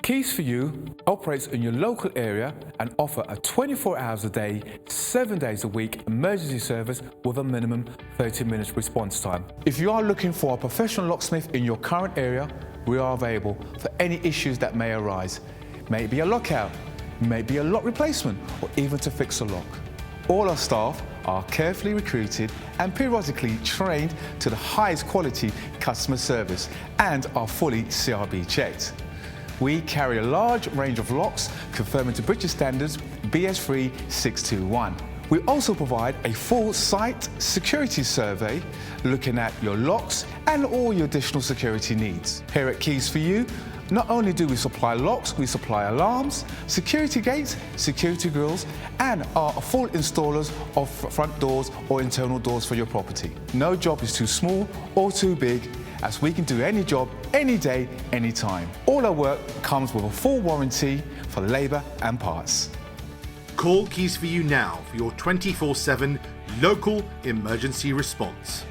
Keys for You operates in your local area and offer a 24 hours a day, 7 days a week emergency service with a minimum 30 minutes response time. If you are looking for a professional locksmith in your current area, we are available for any issues that may arise. May it be a lockout, may it be a lock replacement, or even to fix a lock. All our staff are carefully recruited and periodically trained to the highest quality customer service and are fully CRB checked. We carry a large range of locks conforming to British standards BS3 621. We also provide a full site security survey looking at your locks and all your additional security needs. Here at Keys for You, not only do we supply locks, we supply alarms, security gates, security grills, and are full installers of front doors or internal doors for your property. No job is too small or too big, as we can do any job, any day, any time. All our work comes with a full warranty for labour and parts. Call Keys for You now for your 24/7 local emergency response.